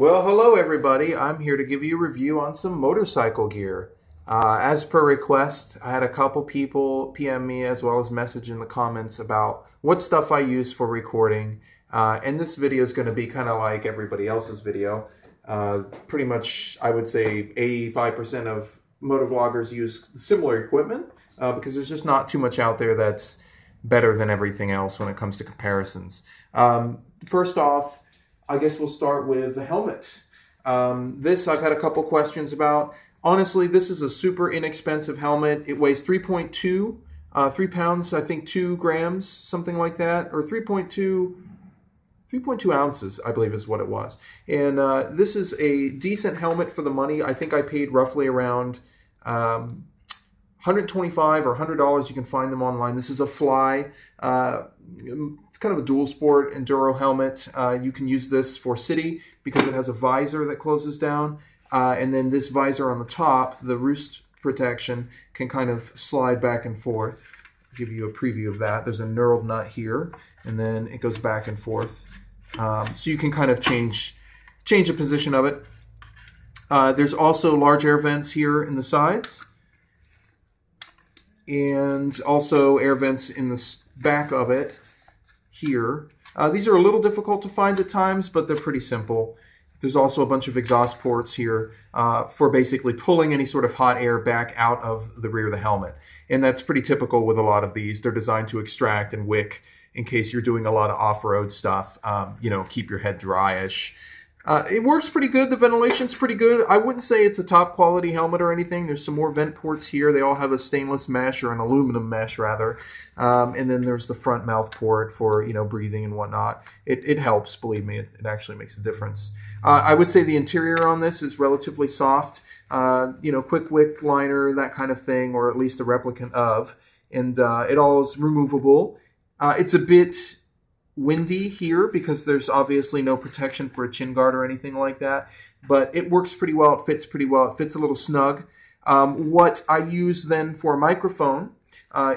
Well, hello everybody. I'm here to give you a review on some motorcycle gear. As per request, I had a couple people PM me as well as message in the comments about what stuff I use for recording. And this video is going to be kind of like everybody else's video. Pretty much, I would say 85% of motovloggers use similar equipment because there's just not too much out there that's better than everything else when it comes to comparisons. First off, I guess we'll start with the helmet. This I've had a couple questions about. Honestly, this is a super inexpensive helmet. It weighs 3 pounds, I think 2 grams, something like that, or 3.2 ounces, I believe is what it was. And this is a decent helmet for the money. I think I paid roughly around $125 or $100. You can find them online. This is a Fly. It's kind of a dual sport enduro helmet. You can use this for city because it has a visor that closes down. And then this visor on the top, the roost protection, can kind of slide back and forth. I'll give you a preview of that. There's a knurled nut here, and then it goes back and forth. So you can kind of change the position of it. There's also large air vents here in the sides, and also air vents in the back of it here. These are a little difficult to find at times, but they're pretty simple. There's also a bunch of exhaust ports here for basically pulling any sort of hot air back out of the rear of the helmet. And that's pretty typical with a lot of these. They're designed to extract and wick in case you're doing a lot of off-road stuff, keep your head dry-ish. It works pretty good. The ventilation's pretty good. I wouldn't say it's a top quality helmet or anything. There's some more vent ports here. They all have a stainless mesh, or an aluminum mesh rather. And then there's the front mouth port for, breathing and whatnot. It helps, believe me. It actually makes a difference. I would say the interior on this is relatively soft. Quick wick liner, that kind of thing, or at least a replicant of. And it all is removable. It's a bit windy here because there's obviously no protection for a chin guard or anything like that, but it works pretty well. It fits pretty well. It fits a little snug. What I use then for a microphone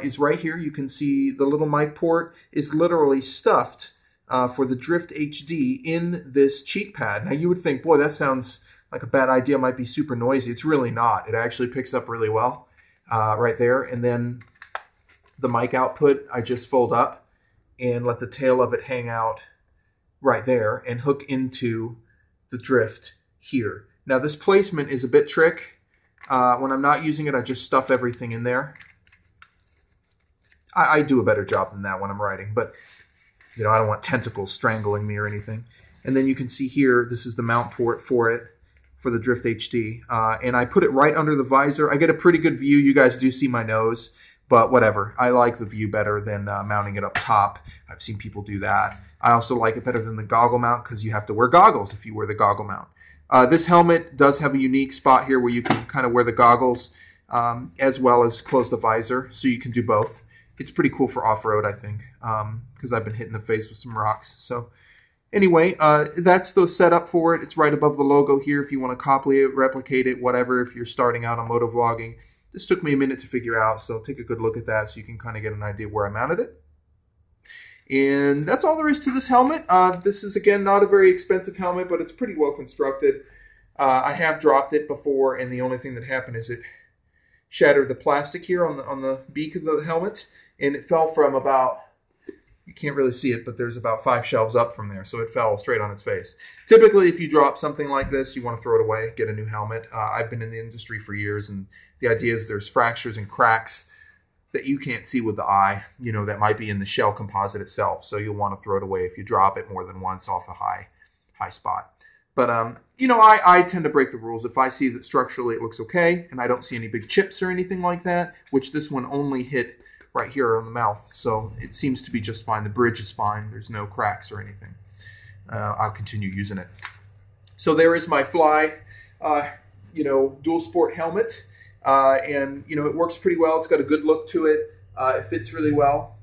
is right here. You can see the little mic port is literally stuffed for the Drift HD in this cheek pad. Now you would think, boy, that sounds like a bad idea. It might be super noisy. It's really not. It actually picks up really well right there. And then the mic output, I just fold up and let the tail of it hang out right there and hook into the Drift here. Now this placement is a bit trick. When I'm not using it, I just stuff everything in there. I do a better job than that when I'm riding, but I don't want tentacles strangling me or anything. And then you can see here, this is the mount port for it, for the Drift HD. And I put it right under the visor. I get a pretty good view. You guys do see my nose. But whatever, I like the view better than mounting it up top. I've seen people do that. I also like it better than the goggle mount because you have to wear goggles if you wear the goggle mount. This helmet does have a unique spot here where you can kind of wear the goggles as well as close the visor, so you can do both. It's pretty cool for off-road, I think, because I've been hit in the face with some rocks. So anyway, that's the setup for it. It's right above the logo here if you want to copy it, replicate it, whatever, if you're starting out on motovlogging. This took me a minute to figure out, so take a good look at that so you can kind of get an idea where I mounted it. And that's all there is to this helmet. This is, again, not a very expensive helmet, but it's pretty well constructed. I have dropped it before, and the only thing that happened is it shattered the plastic here on the beak of the helmet, and it fell from about, you can't really see it, but there's about 5 shelves up from there, so it fell straight on its face. Typically, if you drop something like this, you want to throw it away, get a new helmet. I've been in the industry for years, and the idea is there's fractures and cracks that you can't see with the eye, that might be in the shell composite itself. So you'll want to throw it away if you drop it more than once off a high spot. But, I tend to break the rules. If I see that structurally it looks okay and I don't see any big chips or anything like that, which this one only hit right here on the mouth. So it seems to be just fine. The bridge is fine. There's no cracks or anything. I'll continue using it. So there is my Fly, dual sport helmet. And it works pretty well. It's got a good look to it. It fits really well.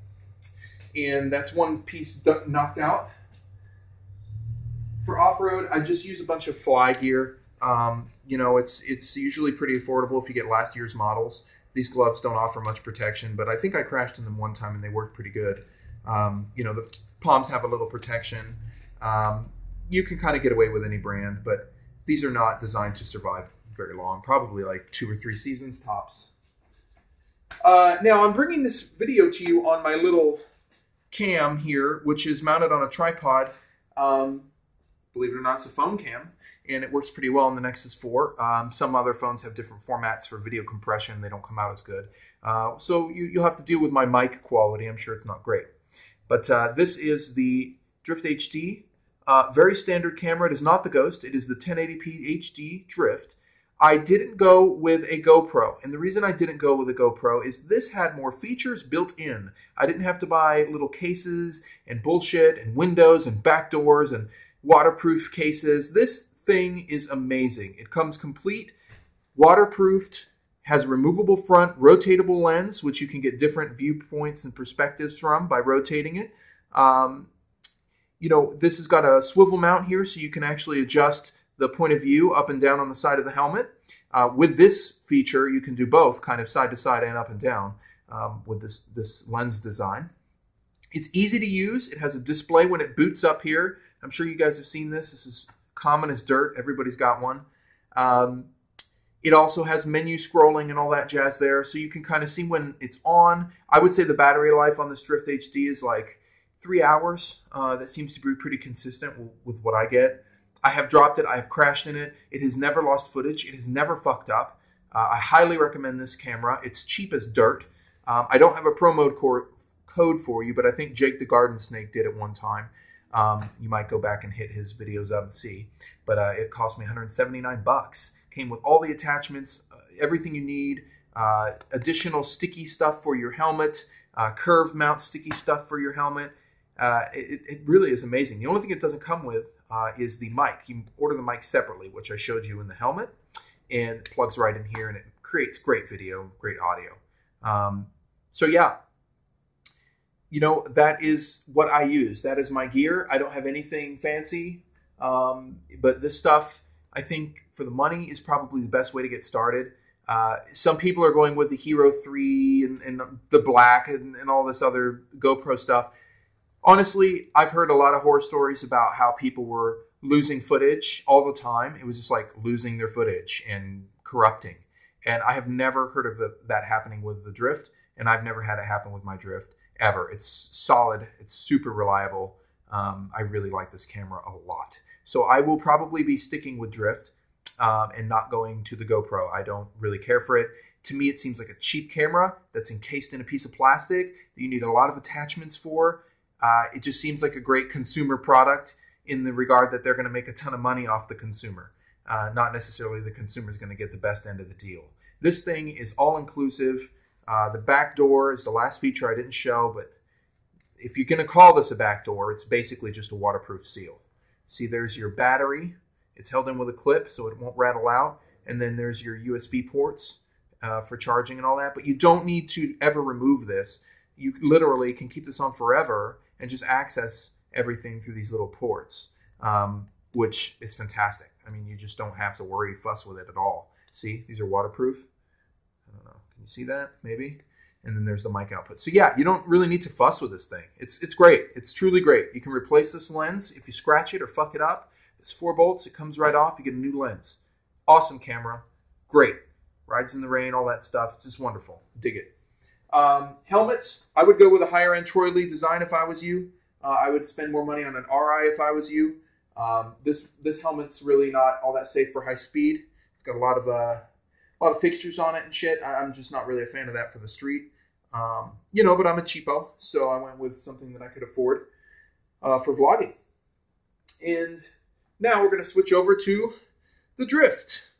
And that's one piece knocked out. For off-road, I just use a bunch of Fly gear. It's usually pretty affordable if you get last year's models. These gloves don't offer much protection, but I think I crashed in them one time and they worked pretty good. The palms have a little protection. you can kind of get away with any brand, but these are not designed to survive very long, probably like 2 or 3 seasons tops. Now I'm bringing this video to you on my little cam here, which is mounted on a tripod. Believe it or not, it's a phone cam, and it works pretty well on the Nexus 4. Some other phones have different formats for video compression. They don't come out as good. So you'll have to deal with my mic quality. I'm sure it's not great. But this is the Drift HD. Very standard camera. It is not the Ghost. It is the 1080p HD Drift. I didn't go with a GoPro. And the reason I didn't go with a GoPro is this had more features built in. I didn't have to buy little cases and bullshit and windows and back doors and waterproof cases. This thing is amazing. It comes complete, waterproofed, has removable front, rotatable lens, which you can get different viewpoints and perspectives from by rotating it. You know, this has got a swivel mount here, so you can actually adjust the point of view up and down on the side of the helmet. With this feature, you can do both, kind of side to side and up and down with this lens design. It's easy to use. It has a display when it boots up here. I'm sure you guys have seen this. This is common as dirt. Everybody's got one. It also has menu scrolling and all that jazz there, so you can kind of see when it's on. I would say the battery life on this Drift HD is like 3 hours. That seems to be pretty consistent with what I get. I have dropped it. I have crashed in it. It has never lost footage. It has never fucked up. I highly recommend this camera. It's cheap as dirt. I don't have a promo code for you, but I think Jake the Garden Snake did at one time. You might go back and hit his videos up and see. But it cost me 179 bucks. Came with all the attachments, everything you need, additional sticky stuff for your helmet, curved mount sticky stuff for your helmet. It really is amazing. The only thing it doesn't come with is the mic. You order the mic separately, which I showed you in the helmet, and it plugs right in here, and it creates great video, great audio. So yeah, you know, that is what I use. That is my gear. I don't have anything fancy, but this stuff, I think, for the money is probably the best way to get started. Some people are going with the Hero 3 and the black and all this other GoPro stuff. Honestly, I've heard a lot of horror stories about how people were losing footage all the time. It was just like losing their footage and corrupting. And I have never heard of that happening with the Drift, and I've never had it happen with my Drift ever. It's solid. It's super reliable. I really like this camera a lot. So I will probably be sticking with Drift and not going to the GoPro. I don't really care for it. To me, it seems like a cheap camera that's encased in a piece of plastic that you need a lot of attachments for. It just seems like a great consumer product in the regard that they're going to make a ton of money off the consumer. Not necessarily the consumer is going to get the best end of the deal. This thing is all-inclusive. The back door is the last feature I didn't show, but if you're going to call this a back door, it's basically just a waterproof seal. See, there's your battery. It's held in with a clip so it won't rattle out. And then there's your USB ports for charging and all that. But you don't need to ever remove this. You literally can keep this on forever and just access everything through these little ports, which is fantastic. I mean, you just don't have to worry, fuss with it at all. See, these are waterproof. I don't know. Can you see that? Maybe. And then there's the mic output. So yeah, you don't really need to fuss with this thing. It's great. It's truly great. You can replace this lens if you scratch it or fuck it up. It's 4 bolts. It comes right off. You get a new lens. Awesome camera. Great. Rides in the rain, all that stuff. It's just wonderful. Dig it. Helmets, I would go with a higher end Troy Lee design if I was you. I would spend more money on an RI if I was you. This helmet's really not all that safe for high speed. It's got a lot of fixtures on it and shit. I'm just not really a fan of that for the street. You know, but I'm a cheapo, so I went with something that I could afford for vlogging. And now we're going to switch over to the Drift.